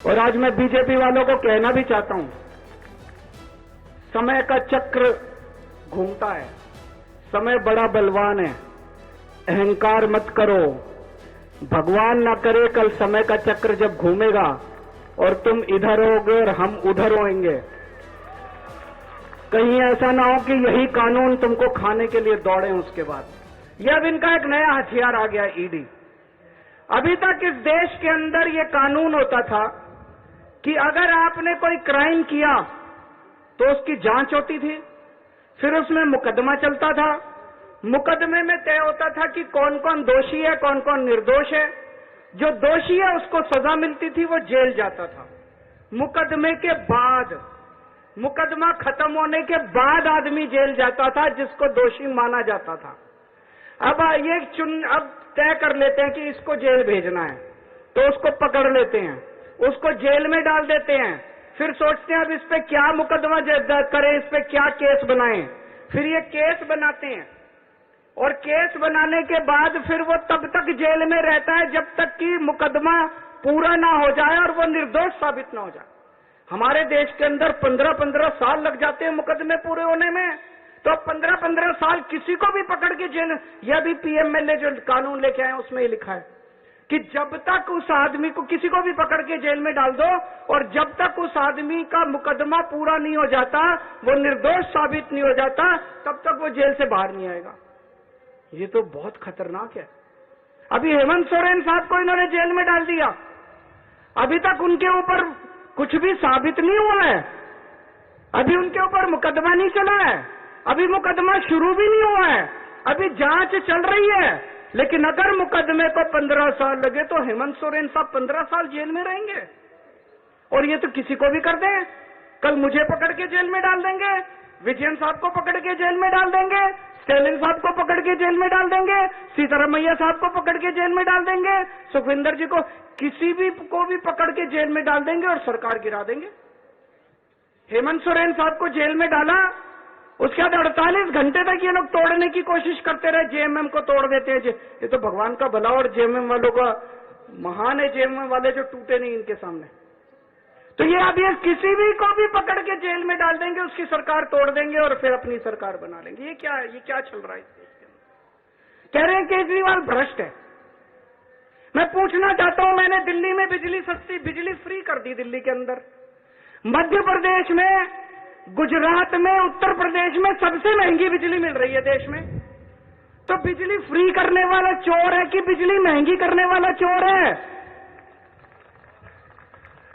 और आज मैं बीजेपी वालों को कहना भी चाहता हूं, समय का चक्र घूमता है, समय बड़ा बलवान है, अहंकार मत करो। भगवान ना करे कल समय का चक्र जब घूमेगा और तुम इधर होगे और हम उधर होएंगे। कहीं ऐसा ना हो कि यही कानून तुमको खाने के लिए दौड़े उसके बाद। यह अब इनका एक नया हथियार आ गया, ईडी। अभी तक इस देश के अंदर यह कानून होता था कि अगर आपने कोई क्राइम किया तो उसकी जांच होती थी, फिर उसमें मुकदमा चलता था। मुकदमे में तय होता था कि कौन कौन दोषी है, कौन कौन निर्दोष है। जो दोषी है उसको सजा मिलती थी, वो जेल जाता था। मुकदमे के बाद, मुकदमा खत्म होने के बाद आदमी जेल जाता था जिसको दोषी माना जाता था। अब अब तय कर लेते हैं कि इसको जेल भेजना है, तो उसको पकड़ लेते हैं, उसको जेल में डाल देते हैं। फिर सोचते हैं अब इस पे क्या मुकदमा करें, इस पे क्या केस बनाएं। फिर ये केस बनाते हैं और केस बनाने के बाद फिर वो तब तक जेल में रहता है जब तक कि मुकदमा पूरा ना हो जाए और वो निर्दोष साबित ना हो जाए। हमारे देश के अंदर 15-15 साल लग जाते हैं मुकदमे पूरे होने में। तो 15-15 साल किसी को भी पकड़ के जेल, यह भी पीएमएलए जो कानून लेके आए उसमें ही लिखा है कि जब तक उस आदमी को, किसी को भी पकड़ के जेल में डाल दो और जब तक उस आदमी का मुकदमा पूरा नहीं हो जाता, वो निर्दोष साबित नहीं हो जाता, तब तक वो जेल से बाहर नहीं आएगा। ये तो बहुत खतरनाक है। अभी हेमंत सोरेन साहब को इन्होंने जेल में डाल दिया, अभी तक उनके ऊपर कुछ भी साबित नहीं हुआ है, अभी उनके ऊपर मुकदमा नहीं चला है, अभी मुकदमा शुरू भी नहीं हुआ है, अभी जांच चल रही है। लेकिन अगर मुकदमे को 15 साल लगे तो हेमंत सोरेन साहब 15 साल जेल में रहेंगे। और ये तो किसी को भी कर दें, कल मुझे पकड़ के जेल में डाल देंगे, विजयन साहब को पकड़ के जेल में डाल देंगे, स्टेलिन साहब को पकड़ के जेल में डाल देंगे, सीतारमैया साहब को पकड़ के जेल में डाल देंगे, सुखविंदर जी को, किसी भी को भी पकड़ के जेल में डाल देंगे और सरकार गिरा देंगे। हेमंत सोरेन साहब को जेल में डाला, उसके बाद 48 घंटे तक ये लोग तोड़ने की कोशिश करते रहे, जेएमएम को तोड़ देते हैं। ये तो भगवान का भला और जेएमएम वालों का महान है, जेएमएम वाले जो टूटे नहीं इनके सामने। तो ये अब ये किसी भी को भी पकड़ के जेल में डाल देंगे, उसकी सरकार तोड़ देंगे और फिर अपनी सरकार बना लेंगे। ये क्या चल रहा है इस देश के अंदर? कह रहे हैं केजरीवाल भ्रष्ट है। मैं पूछना चाहता हूं, मैंने दिल्ली में बिजली सस्ती, बिजली फ्री कर दी दिल्ली के अंदर, मध्य प्रदेश में, गुजरात में, उत्तर प्रदेश में सबसे महंगी बिजली मिल रही है देश में। तो बिजली फ्री करने वाला चोर है कि बिजली महंगी करने वाला चोर है?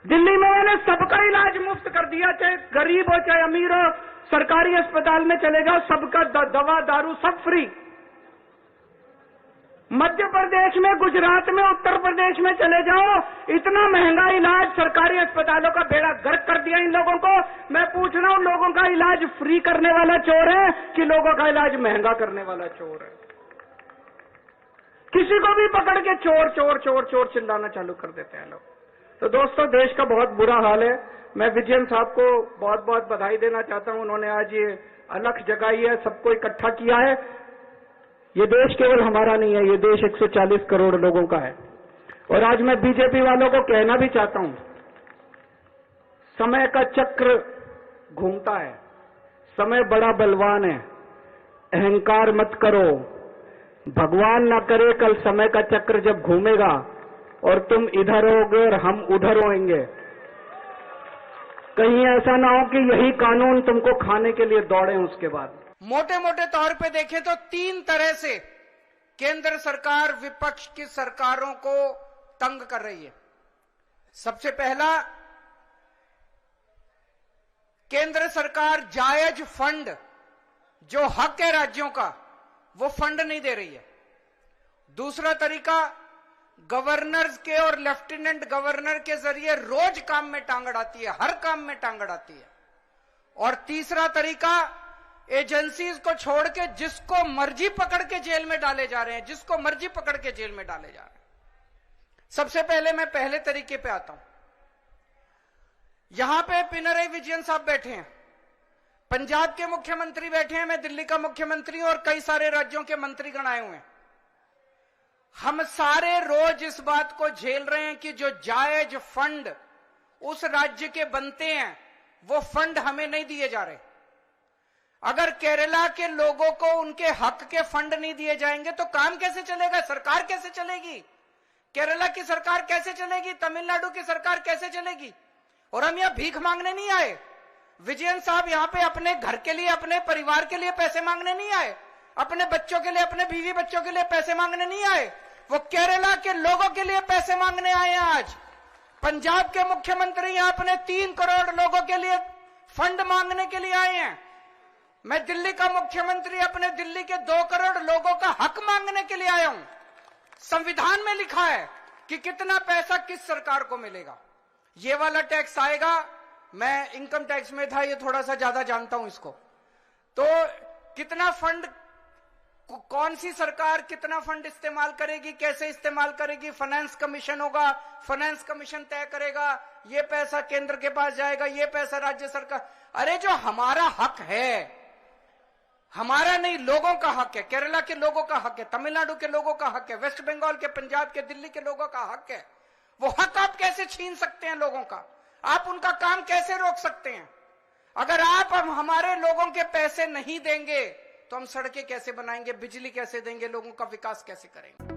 दिल्ली में मैंने सबका इलाज मुफ्त कर दिया, चाहे गरीब हो चाहे अमीर हो, सरकारी अस्पताल में चले जाओ, सबका दवा दारू सब फ्री। मध्य प्रदेश में, गुजरात में, उत्तर प्रदेश में चले जाओ, इतना महंगा इलाज, सरकारी अस्पतालों का बेड़ा गर्क कर दिया इन लोगों को। मैं पूछ रहा हूं, लोगों का इलाज फ्री करने वाला चोर है कि लोगों का इलाज महंगा करने वाला चोर है? किसी को भी पकड़ के चोर चोर चोर चोर चिल्लाना चालू कर देते हैं लोग। तो दोस्तों, देश का बहुत बुरा हाल है। मैं विजयन साहब को बहुत बहुत बधाई देना चाहता हूं, उन्होंने आज ये अलख जगाई है, सबको इकट्ठा किया है। ये देश केवल हमारा नहीं है, ये देश 140 करोड़ लोगों का है। और आज मैं बीजेपी वालों को कहना भी चाहता हूं, समय का चक्र घूमता है, समय बड़ा बलवान है, अहंकार मत करो। भगवान ना करे कल समय का चक्र जब घूमेगा और तुम इधर होगे और हम उधर होएंगे। कहीं ऐसा ना हो कि यही कानून तुमको खाने के लिए दौड़े उसके बाद। मोटे मोटे तौर पे देखें तो 3 तरह से केंद्र सरकार विपक्ष की सरकारों को तंग कर रही है। सबसे पहला, केंद्र सरकार जायज फंड, जो हक है राज्यों का, वो फंड नहीं दे रही है। दूसरा तरीका, गवर्नर्स के और लेफ्टिनेंट गवर्नर के जरिए रोज काम में टांग अड़ाती है, हर काम में टांग अड़ाती है। और तीसरा तरीका, एजेंसीज को छोड़ के जिसको मर्जी पकड़ के जेल में डाले जा रहे हैं, जिसको मर्जी पकड़ के जेल में डाले जा रहे हैं। सबसे पहले मैं पहले तरीके पे आता हूं। यहां पे पिनरई विजयन साहब बैठे हैं, पंजाब के मुख्यमंत्री बैठे हैं, मैं दिल्ली का मुख्यमंत्री हूं और कई सारे राज्यों के मंत्रीगण आए हुए हैं। हम सारे रोज इस बात को झेल रहे हैं कि जो जायज फंड उस राज्य के बनते हैं वो फंड हमें नहीं दिए जा रहे। अगर केरला के लोगों को उनके हक के फंड नहीं दिए जाएंगे तो काम कैसे चलेगा, सरकार कैसे चलेगी, केरला की सरकार कैसे चलेगी, तमिलनाडु की सरकार कैसे चलेगी। और हम यहां भीख मांगने नहीं आए। विजयन साहब यहां पे अपने घर के लिए, अपने परिवार के लिए पैसे मांगने नहीं आए, अपने बच्चों के लिए, अपने बीवी बच्चों के लिए पैसे मांगने नहीं आए, वो केरला के लोगों के लिए पैसे मांगने आए हैं। आज पंजाब के मुख्यमंत्री यहां अपने 3 करोड़ लोगों के लिए फंड मांगने के लिए आए हैं। मैं दिल्ली का मुख्यमंत्री अपने दिल्ली के 2 करोड़ लोगों का हक मांगने के लिए आया हूं। संविधान में लिखा है कि कितना पैसा किस सरकार को मिलेगा। ये वाला टैक्स आएगा, मैं इनकम टैक्स में था, ये थोड़ा सा ज्यादा जानता हूं इसको। तो कितना फंड, कौन सी सरकार कितना फंड इस्तेमाल करेगी, कैसे इस्तेमाल करेगी, फाइनेंस कमीशन होगा, फाइनेंस कमीशन तय करेगा, ये पैसा केंद्र के पास जाएगा, ये पैसा राज्य सरकार। अरे जो हमारा हक है, हमारा नहीं, लोगों का हक है, केरला के लोगों का हक है, तमिलनाडु के लोगों का हक है, वेस्ट बंगाल के, पंजाब के, दिल्ली के लोगों का हक है। वो हक आप कैसे छीन सकते हैं लोगों का? आप उनका काम कैसे रोक सकते हैं? अगर आप हमारे लोगों के पैसे नहीं देंगे तो हम सड़कें कैसे बनाएंगे, बिजली कैसे देंगे, लोगों का विकास कैसे करेंगे?